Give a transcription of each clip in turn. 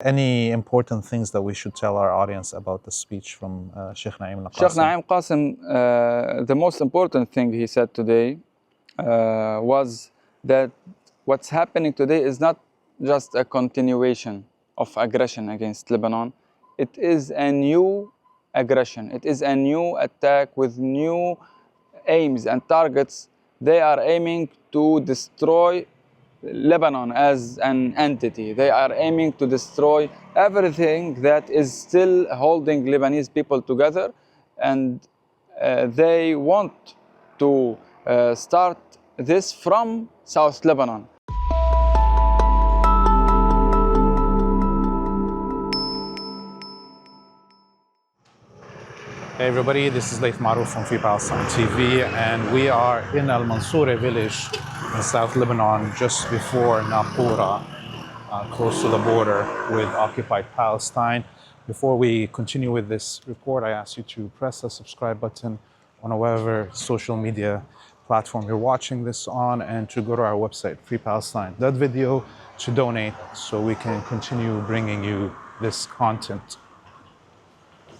Any important things that we should tell our audience about the speech from Sheikh Naim Qaseem? Sheikh Naim Qaseem, the most important thing he said today was that what's happening today is not just a continuation of aggression against Lebanon. It is a new aggression. It is a new attack with new aims and targets. They are aiming to destroy Lebanon as an entity. They are aiming to destroy everything that is still holding Lebanese people together, and they want to start this from South Lebanon. Hey everybody, this is Laith Marouf from Free Palestine TV, and we are in Al-Mansuri village in South Lebanon, just before Naqoura, close to the border with occupied Palestine. Before we continue with this report, I ask you to press the subscribe button on whatever social media platform you're watching this on, and to go to our website, Free Palestine. That video to donate so we can continue bringing you this content.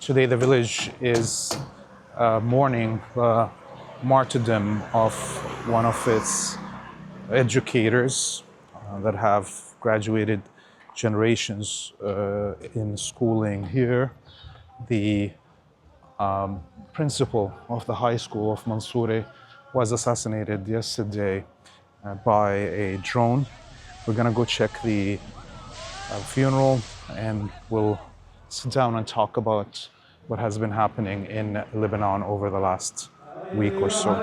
Today the village is mourning the martyrdom of one of its educators that have graduated generations in schooling here. The principal of the high school of Mansouri was assassinated yesterday by a drone. We're gonna go check the funeral, and we'll sit down and talk about what has been happening in Lebanon over the last week or so.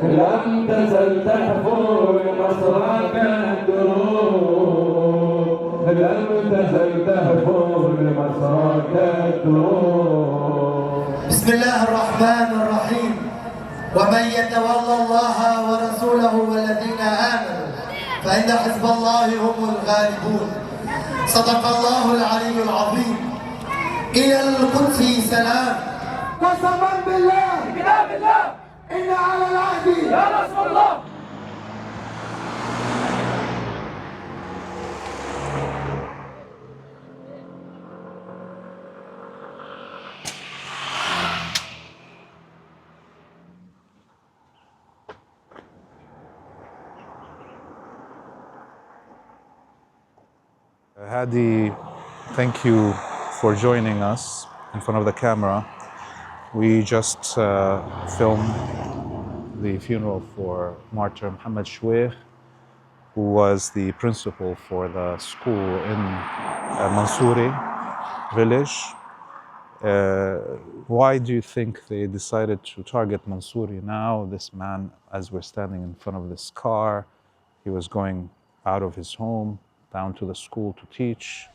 لم تزل تحفر مصرك الدروب لم تزل تحفر مصرك الدروب. بسم الله الرحمن الرحيم. ومن يتولى الله ورسوله والذين آمنوا فإن حزب الله هم الغالبون. صدق الله العلي العظيم. إلى القدس سلام. قسما بالله كتاب الله إن على العهد يا رسول الله. Hadi, thank you for joining us in front of the camera. We just filmed the funeral for martyr Mohammad Shwaikh, who was the principal for the school in Mansouri village. Why do you think they decided to target Mansouri now? This man, as we're standing in front of this car, he was going out of his home down to the school to teach.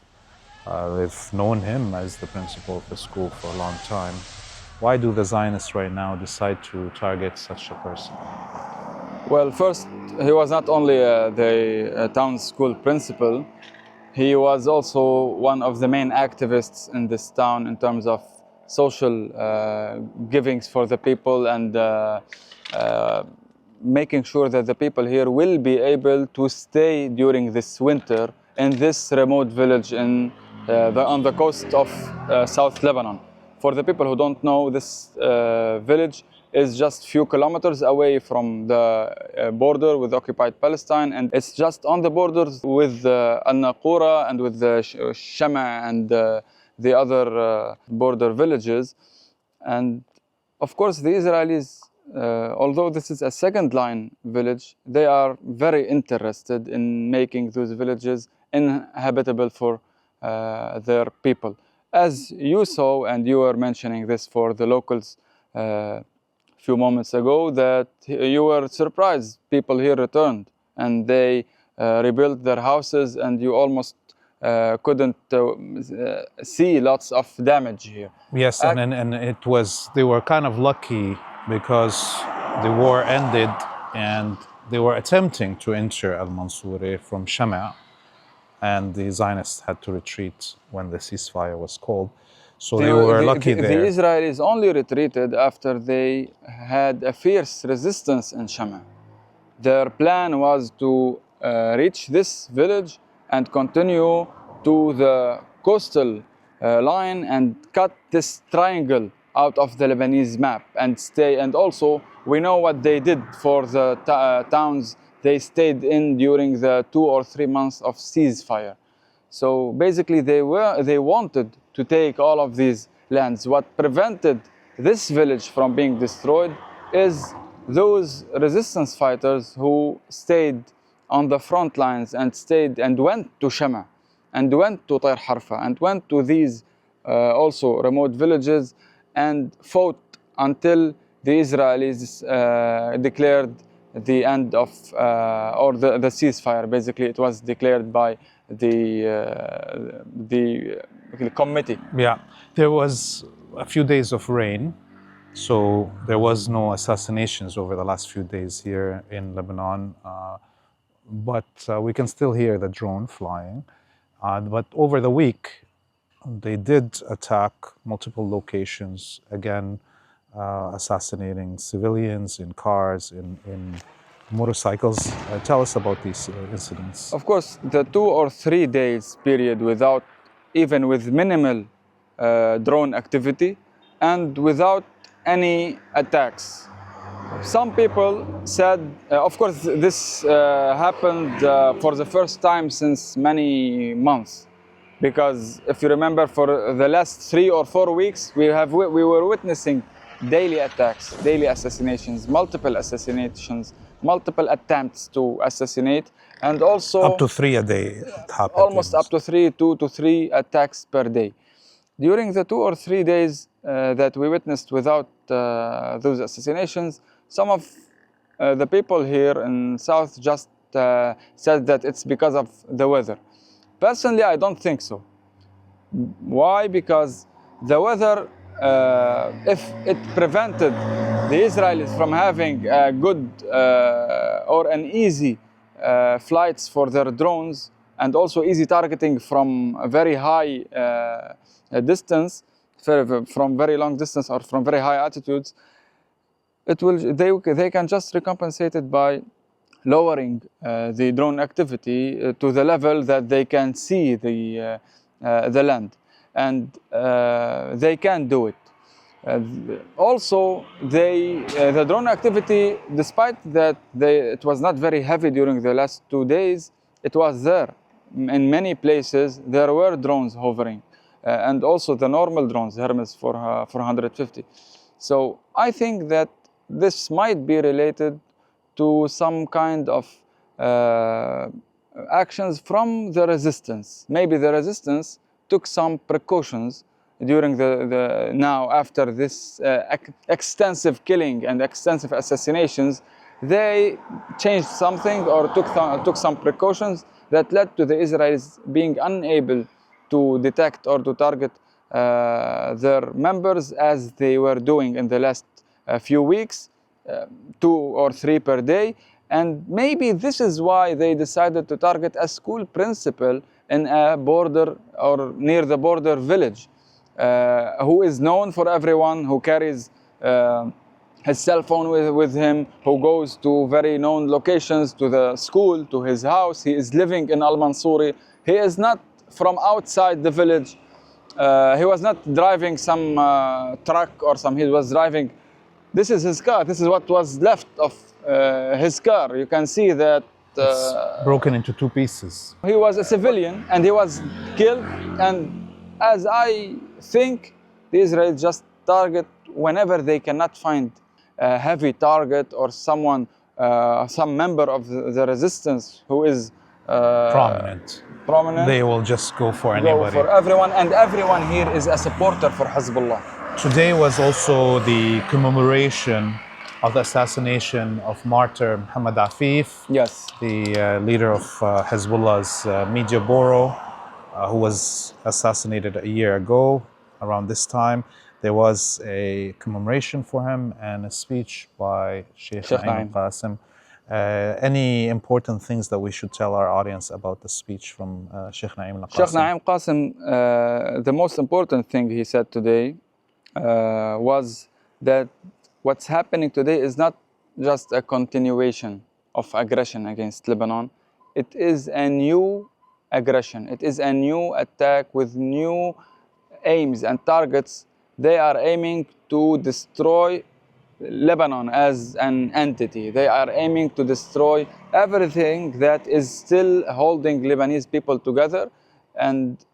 They've known him as the principal of the school for a long time. Why do the Zionists right now decide to target such a person? Well, first, he was not only the town school principal, he was also one of the main activists in this town in terms of social givings for the people, and making sure that the people here will be able to stay during this winter in this remote village on the coast of South Lebanon. For the people who don't know, this village is just a few kilometers away from the border with occupied Palestine, and it's just on the borders with Al-Naqoura and with the Shama and the other border villages. And of course the Israelis, although this is a second-line village, they are very interested in making those villages inhabitable for their people. As you saw, and you were mentioning this for the locals a few moments ago, that you were surprised people here returned and they rebuilt their houses, and you almost couldn't see lots of damage here. Yes, and it was, they were kind of lucky because the war ended and they were attempting to enter Al-Mansuri from Shama, and the Zionists had to retreat when the ceasefire was called. So they were lucky there. The Israelis only retreated after they had a fierce resistance in Shama. Their plan was to reach this village and continue to the coastal line and cut this triangle out of the Lebanese map and stay. And also, we know what they did for the towns they stayed in during the 2 or 3 months of ceasefire. So basically, they wanted to take all of these lands. What prevented this village from being destroyed is those resistance fighters who stayed on the front lines and stayed and went to Shama and went to Tair Harfa and went to these also remote villages and fought until the Israelis declared the end of or the ceasefire. Basically, it was declared by the committee. Yeah, there was a few days of rain, so there was no assassinations over the last few days here in Lebanon, but we can still hear the drone flying. But over the week, they did attack multiple locations, again, assassinating civilians in cars, in motorcycles. Tell us about these incidents. Of course, the 2 or 3 days period without, even with minimal drone activity and without any attacks. Some people said, of course, this happened for the first time since many months. Because if you remember, for the last 3 or 4 weeks, we were witnessing daily attacks, daily assassinations, multiple attempts to assassinate, and also up to 3 a day it happened. Almost up to 2 to 3 attacks per day. During the 2 or 3 days that we witnessed without those assassinations, some of the people here in South just said that it's because of the weather. Personally, I don't think so. Why? Because the weather, if it prevented the Israelis from having a good or an easy flights for their drones and also easy targeting from a very high distance, from very long distance or from very high altitudes, they can just recompensate it by lowering the drone activity to the level that they can see the land, and they can do it. Also, the drone activity, despite that it was not very heavy during the last 2 days, it was there. In many places, there were drones hovering, and also the normal drones, Hermes 450. So I think that this might be related to some kind of actions from the resistance. Maybe the resistance took some precautions during now after this extensive killing and extensive assassinations. They changed something or took some precautions that led to the Israelis being unable to detect or to target their members as they were doing in the last few weeks, 2 or 3 per day. And maybe this is why they decided to target a school principal in a border or near the border village, who is known for everyone, who carries his cell phone with him, who goes to very known locations, to the school, to his house. He is living in Al-Mansuri. He is not from outside the village. He was not driving some truck or some, he was driving, this is his car. This is what was left of his car. You can see that it's broken into 2 pieces. He was a civilian and he was killed. And as I think, the Israelis just target whenever they cannot find a heavy target or someone, some member of the resistance who is prominent. They will just go for anybody. Go for everyone, and everyone here is a supporter for Hizbollah. Today was also the commemoration of the assassination of martyr Mohammad Afif, yes, the leader of Hezbollah's media bureau, who was assassinated a year ago around this time. there was a commemoration for him and a speech by Sheikh Sheikh Naim Naim. Qaseem. Any important things that we should tell our audience about the speech from Sheikh Naim Qaseem? Sheikh Naim Qaseem, the most important thing he said today was that what's happening today is not just a continuation of aggression against Lebanon. It is a new aggression. It is a new attack with new aims and targets. They are aiming to destroy Lebanon as an entity. They are aiming to destroy everything that is still holding Lebanese people together, and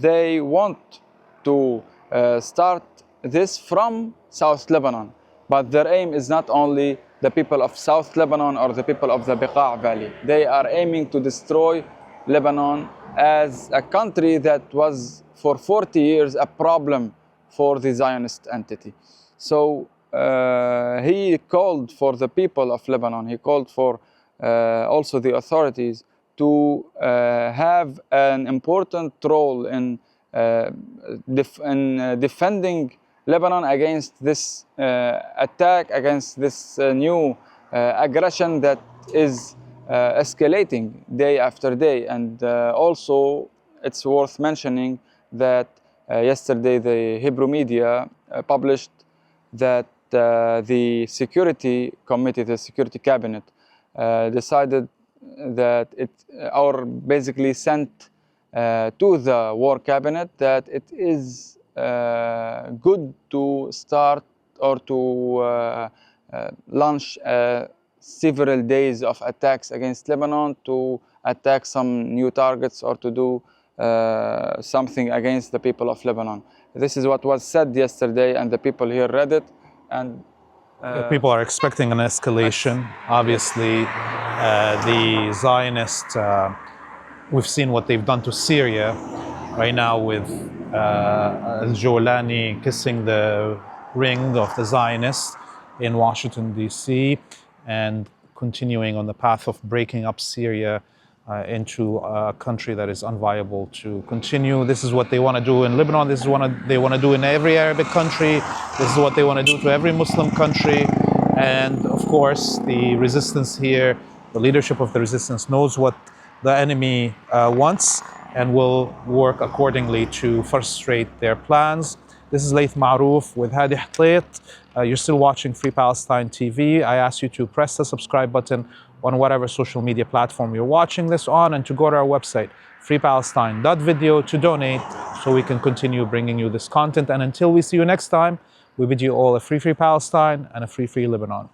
they want to start this from South Lebanon. But their aim is not only the people of South Lebanon or the people of the Beqaa Valley. They are aiming to destroy Lebanon as a country that was for 40 years a problem for the Zionist entity. So he called for the people of Lebanon, he called for also the authorities to have an important role in defending Lebanon against this attack, against this new aggression that is escalating day after day. And also it's worth mentioning that yesterday the Hebrew media published that the Security Committee, the Security Cabinet, decided that or basically sent to the War Cabinet that it is good to start or to launch several days of attacks against Lebanon, to attack some new targets or to do something against the people of Lebanon. This is what was said yesterday, and the people here read it. And people are expecting an escalation. Obviously, the Zionists, we've seen what they've done to Syria right now with Al-Jolani kissing the ring of the Zionists in Washington, D.C., and continuing on the path of breaking up Syria into a country that is unviable to continue. This is what they want to do in Lebanon. This is what they want to do in every Arabic country. This is what they want to do to every Muslim country. And of course, the resistance here, the leadership of the resistance knows what the enemy wants and will work accordingly to frustrate their plans. This is Laith Marouf with Hadi Hotait. You're still watching Free Palestine TV. I ask you to press the subscribe button on whatever social media platform you're watching this on, and to go to our website, freepalestine.video, to donate so we can continue bringing you this content. And until we see you next time, we bid you all a free Palestine and a free Lebanon.